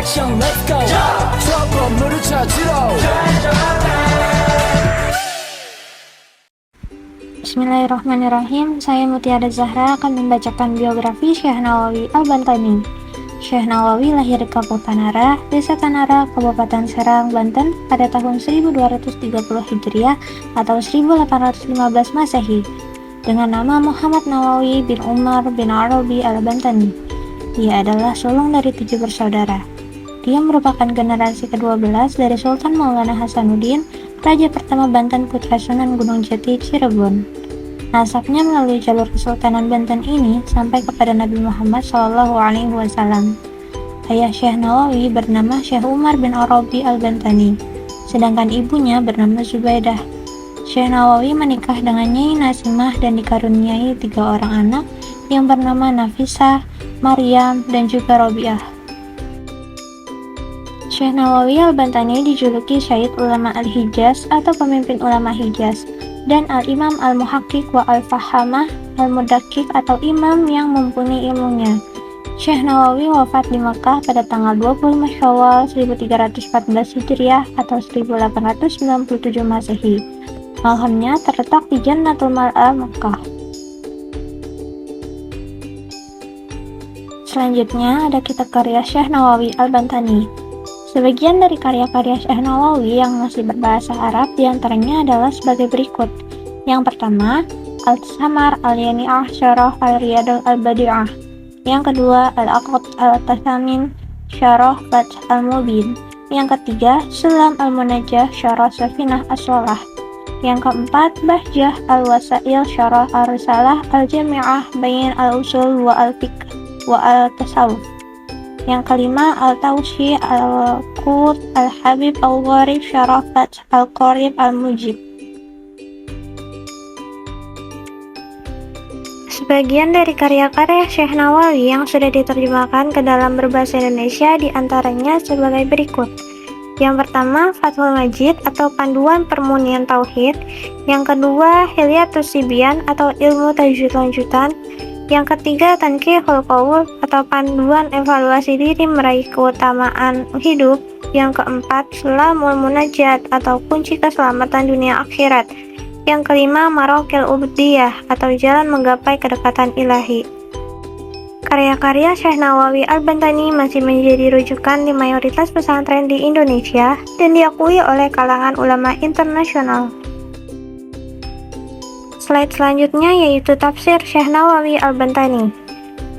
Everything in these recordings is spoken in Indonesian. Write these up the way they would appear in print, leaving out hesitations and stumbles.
action let's go 저 건물을 찾으러 Bismillahirrahmanirrahim. Saya Mutiara Zahra akan membacakan biografi Syekh Nawawi Al-Bantani. Syekh Nawawi lahir di Tanara, Desa Tanara, Kabupaten Serang, Banten pada tahun 1230 Hijriah atau 1815 Masehi dengan nama Muhammad Nawawi bin Umar bin Arabi Al-Bantani. Dia adalah sulung dari 7 bersaudara. Dia merupakan generasi ke-12 dari Sultan Maulana Hasanuddin, Raja pertama Banten Putra Sunan Gunung Jati Cirebon. Nasabnya melalui jalur Kesultanan Banten ini sampai kepada Nabi Muhammad SAW. Ayah Syekh Nawawi bernama Syekh Umar bin Arabi Al-Bantani, sedangkan ibunya bernama Zubaidah. Syekh Nawawi menikah dengan Nyai Nasimah dan dikaruniai 3 orang anak yang bernama Nafisah, Maryam, dan juga Robiah. Syekh Nawawi Al-Bantani dijuluki Syahid Ulama Al-Hijaz atau pemimpin ulama Hijaz, dan Al-Imam Al-Muhaqqiq wa Al-Fahamah Al-Mudakkik atau imam yang mumpuni ilmunya. Syekh Nawawi wafat di Makkah pada tanggal 25 Syawal 1314 Hijriah atau 1897 Masehi. Mahamnya terletak di Jannatul Ma'wa, Makkah. Selanjutnya ada kitab karya Syekh Nawawi Al-Bantani. Sebagian dari karya-karya Syekh Nawawi yang masih berbahasa Arab diantaranya adalah sebagai berikut. Yang pertama, Al-Samar Al-Yani'ah Syarah Al-Riyad Al-Badi'ah. Yang kedua, Al-Aqd Al-Tasamin Syarah Fath Al-Mubin. Yang ketiga, Sulam Al-Munajjah Syarah Safinah As-Shalah. Yang keempat, Bahjah Al-Wasail Syarah Ar-Risalah Al-Jami'ah Bain Al-Usul wa Al-Fiqh wa Al-Tasawuf. Yang kelima, Al-Tawshi Al-Qut Al-Habib Al-Gharib Syarah Fath Al-Qarib Al-Mujib. Sebagian dari karya-karya Syekh Nawawi yang sudah diterjemahkan ke dalam berbahasa Indonesia diantaranya sebagai berikut. Yang pertama, Fathul Majid atau Panduan Permunian Tauhid. Yang kedua, Hilyatus Sibyan atau Ilmu Tajwid Lanjutan. Yang ketiga, Tanqihul Qaul atau Panduan Evaluasi Diri Meraih Keutamaan Hidup. Yang keempat, Sulamul Munajat atau Kunci Keselamatan Dunia Akhirat. Yang kelima, Maraqil Ubudiyah atau Jalan Menggapai Kedekatan Ilahi. Karya-karya Syekh Nawawi Al-Bantani masih menjadi rujukan di mayoritas pesantren di Indonesia dan diakui oleh kalangan ulama internasional. Slide selanjutnya yaitu tafsir Syekh Nawawi Al-Bantani.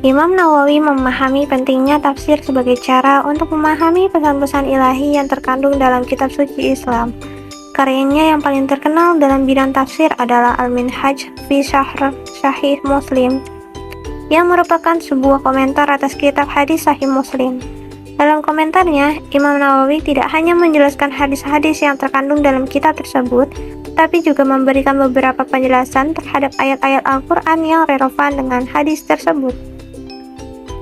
Imam Nawawi memahami pentingnya tafsir sebagai cara untuk memahami pesan-pesan ilahi yang terkandung dalam kitab suci Islam. Karyanya yang paling terkenal dalam bidang tafsir adalah Al-Minhaj fi Syarh Sahih Muslim, yang merupakan sebuah komentar atas kitab hadis Sahih Muslim. Dalam komentarnya, Imam Nawawi tidak hanya menjelaskan hadis-hadis yang terkandung dalam kitab tersebut, tetapi juga memberikan beberapa penjelasan terhadap ayat-ayat Al-Quran yang relevan dengan hadis tersebut.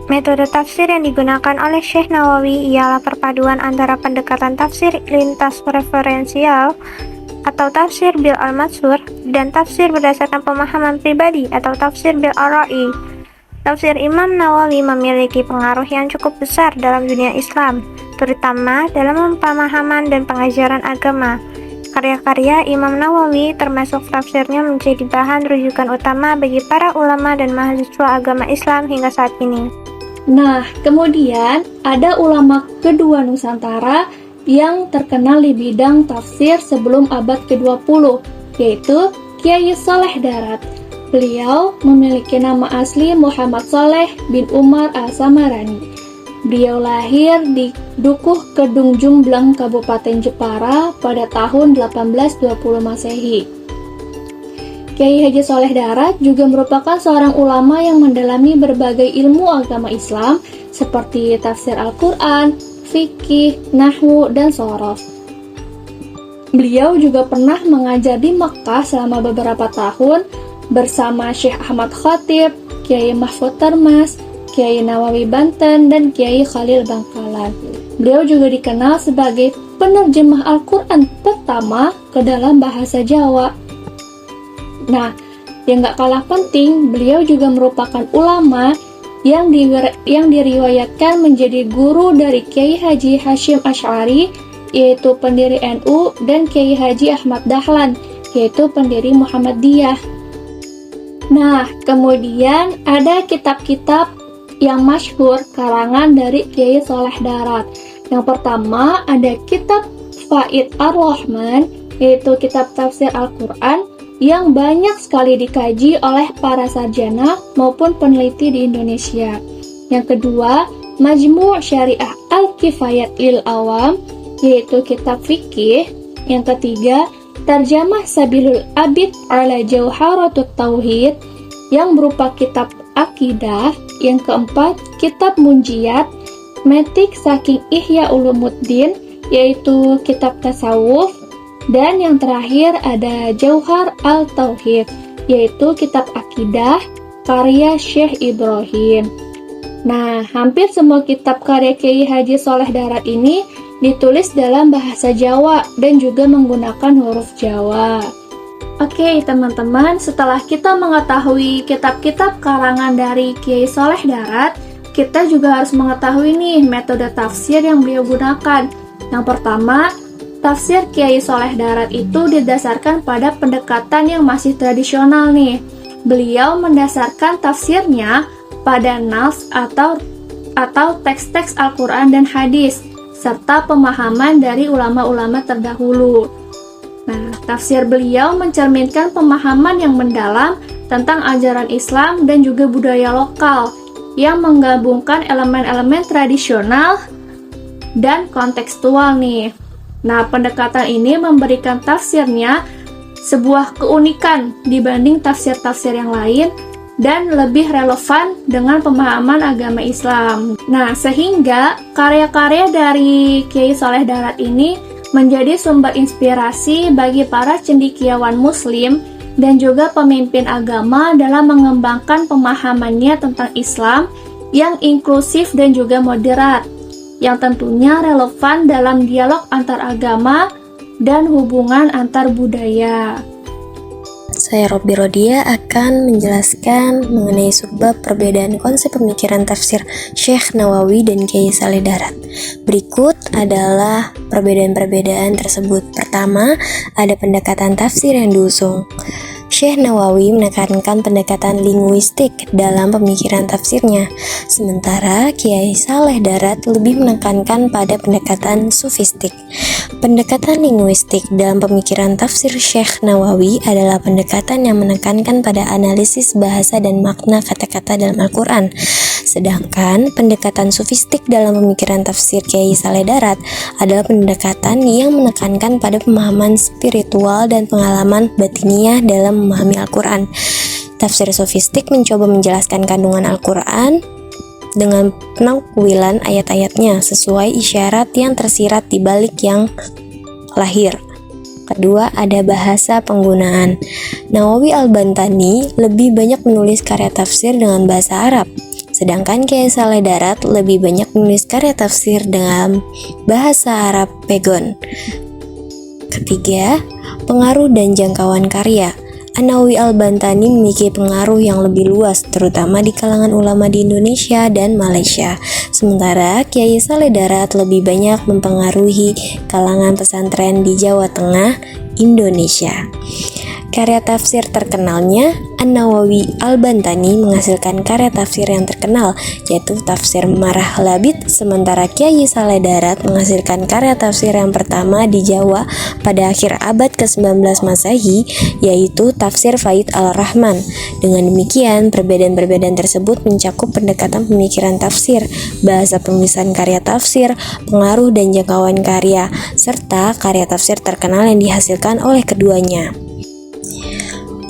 Metode tafsir yang digunakan oleh Syekh Nawawi ialah perpaduan antara pendekatan tafsir lintas referensial atau tafsir bil al-matsur dan tafsir berdasarkan pemahaman pribadi atau tafsir bil ar-ra'i. Tafsir Imam Nawawi memiliki pengaruh yang cukup besar dalam dunia Islam, terutama dalam pemahaman dan pengajaran agama. Karya-karya Imam Nawawi termasuk tafsirnya menjadi bahan rujukan utama bagi para ulama dan mahasiswa agama Islam hingga saat ini. Nah, kemudian ada ulama kedua Nusantara yang terkenal di bidang tafsir sebelum abad ke-20, yaitu Kiai Saleh Darat. Beliau memiliki nama asli Muhammad Saleh bin Umar Al-Samarani. Beliau lahir di Dukuh Kedung Jumbleng, Kabupaten Jepara pada tahun 1820 Masehi. Kiai Haji Saleh Darat juga merupakan seorang ulama yang mendalami berbagai ilmu agama Islam seperti tafsir Al-Quran, fikih, nahwu, dan shorof. Beliau juga pernah mengajar di Makkah selama beberapa tahun bersama Syekh Ahmad Khatib, Kiai Mahfud Termas, Kiai Nawawi Banten, dan Kiai Khalil Bangkalan. Beliau juga dikenal sebagai penerjemah Al-Quran pertama ke dalam bahasa Jawa. Nah, yang gak kalah penting, beliau juga merupakan ulama yang diriwayatkan menjadi guru dari Kiai Haji Hashim Asy'ari, yaitu pendiri NU, dan Kiai Haji Ahmad Dahlan, yaitu pendiri Muhammadiyah. Nah, kemudian ada kitab-kitab yang masyhur karangan dari Kiai Saleh Darat. Yang pertama ada kitab Faid Ar-Rahman, yaitu kitab tafsir Al-Quran yang banyak sekali dikaji oleh para sarjana maupun peneliti di Indonesia. Yang kedua, Majmu' Syariah Al-Kifayat lil Awam, yaitu kitab fikih. Yang ketiga, Tarjamah Sabilul Abid ala Jauharatut Tauhid, yang berupa kitab akidah. Yang keempat, kitab Munjiat, Metik saking Ihya Ulumuddin, yaitu kitab tasawuf. Dan yang terakhir ada Jauhar Al-Tauhid, yaitu kitab akidah karya Syekh Ibrahim. Nah, hampir semua kitab karya Kiai Haji Saleh Darat ini ditulis dalam bahasa Jawa dan juga menggunakan huruf Jawa. Oke teman-teman, setelah kita mengetahui kitab-kitab karangan dari Kiai Saleh Darat, kita juga harus mengetahui nih metode tafsir yang beliau gunakan. Yang pertama, tafsir Kiai Saleh Darat itu didasarkan pada pendekatan yang masih tradisional nih. Beliau mendasarkan tafsirnya pada nas atau teks-teks Al-Quran dan hadis, serta pemahaman dari ulama-ulama terdahulu. Nah, tafsir beliau mencerminkan pemahaman yang mendalam tentang ajaran Islam dan juga budaya lokal yang menggabungkan elemen-elemen tradisional dan kontekstual nih. Nah, pendekatan ini memberikan tafsirnya sebuah keunikan dibanding tafsir-tafsir yang lain dan lebih relevan dengan pemahaman agama Islam. Nah, sehingga karya-karya dari Kiai Saleh Darat ini menjadi sumber inspirasi bagi para cendekiawan muslim dan juga pemimpin agama dalam mengembangkan pemahamannya tentang Islam yang inklusif dan juga moderat, yang tentunya relevan dalam dialog antar agama dan hubungan antar budaya. Saya Robby Rodia akan menjelaskan mengenai subbab perbedaan konsep pemikiran tafsir Syekh Nawawi dan Kiai Saleh Darat. Berikut adalah perbedaan-perbedaan tersebut. Pertama, ada pendekatan tafsir yang diusung. Syekh Nawawi menekankan pendekatan linguistik dalam pemikiran tafsirnya, sementara Kiai Saleh Darat lebih menekankan pada pendekatan sufistik. Pendekatan linguistik dalam pemikiran tafsir Syekh Nawawi adalah pendekatan yang menekankan pada analisis bahasa dan makna kata-kata dalam Al-Quran. Sedangkan pendekatan sufistik dalam pemikiran tafsir Kiai Saleh Darat adalah pendekatan yang menekankan pada pemahaman spiritual dan pengalaman batiniah dalam memahami Al-Quran. Tafsir sufistik mencoba menjelaskan kandungan Al-Quran dengan penakwilan ayat-ayatnya sesuai isyarat yang tersirat di balik yang lahir. Kedua, ada bahasa penggunaan. Nawawi Al-Bantani lebih banyak menulis karya tafsir dengan bahasa Arab, sedangkan Kiai Saleh Darat lebih banyak menulis karya tafsir dengan bahasa Arab Pegon. Ketiga, pengaruh dan jangkauan karya. Nawawi Al-Bantani memiliki pengaruh yang lebih luas, terutama di kalangan ulama di Indonesia dan Malaysia. Sementara Kiai Saleh Darat lebih banyak mempengaruhi kalangan pesantren di Jawa Tengah, Indonesia. Karya tafsir terkenalnya, Nawawi Al-Bantani menghasilkan karya tafsir yang terkenal, yaitu tafsir Marah Labid, sementara Kiai Saleh Darat menghasilkan karya tafsir yang pertama di Jawa pada akhir abad ke-19 Masehi, yaitu tafsir Faid Ar-Rahman. Dengan demikian, perbedaan-perbedaan tersebut mencakup pendekatan pemikiran tafsir, bahasa penulisan karya tafsir, pengaruh dan jangkauan karya, serta karya tafsir terkenal yang dihasilkan oleh keduanya.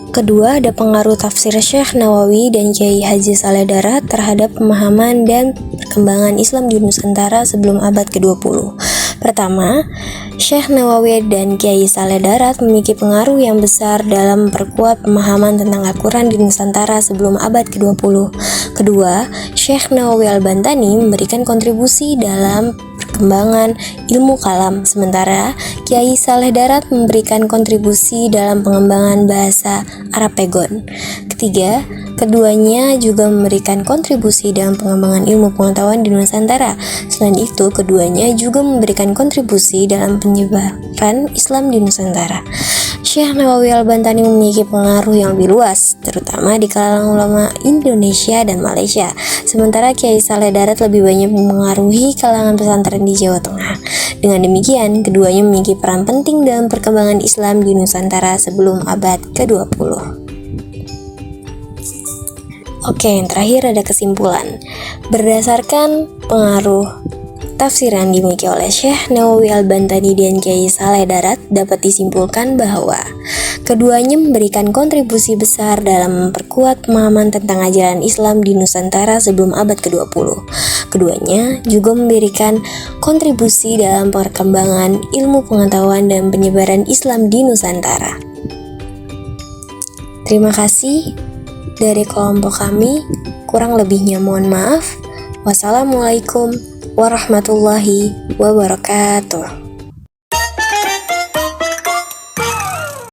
Kedua, ada pengaruh tafsir Syekh Nawawi dan Kiai Haji Saleh Darat terhadap pemahaman dan perkembangan Islam di Nusantara sebelum abad ke-20. Pertama, Syekh Nawawi dan Kiai Saleh Darat memiliki pengaruh yang besar dalam memperkuat pemahaman tentang Al-Quran di Nusantara sebelum abad ke-20. Kedua, Syekh Nawawi Al-Bantani memberikan kontribusi dalam perkembangan ilmu kalam, sementara Kiai Saleh Darat memberikan kontribusi dalam pengembangan bahasa Arab Pegon. Ketiga, keduanya juga memberikan kontribusi dalam pengembangan ilmu pengetahuan di Nusantara. Selain itu, keduanya juga memberikan kontribusi dalam penyebaran Islam di Nusantara. Syekh Nawawi Al-Bantani memiliki pengaruh yang lebih luas, terutama di kalangan ulama Indonesia dan Malaysia. Sementara Kiai Saleh Darat lebih banyak mempengaruhi kalangan pesantren di Jawa Tengah. Dengan demikian, keduanya memiliki peran penting dalam perkembangan Islam di Nusantara sebelum abad ke-20. Oke, yang terakhir ada kesimpulan. Berdasarkan pengaruh tafsir yang dimiliki oleh Syekh Nawawi Al-Bantani dan Kiai Saleh Darat, dapat disimpulkan bahwa keduanya memberikan kontribusi besar dalam memperkuat pemahaman tentang ajaran Islam di Nusantara sebelum abad ke-20. Keduanya juga memberikan kontribusi dalam perkembangan ilmu pengetahuan dan penyebaran Islam di Nusantara. Terima kasih dari kelompok kami, kurang lebihnya mohon maaf. Wassalamualaikum warahmatullahi wabarakatuh.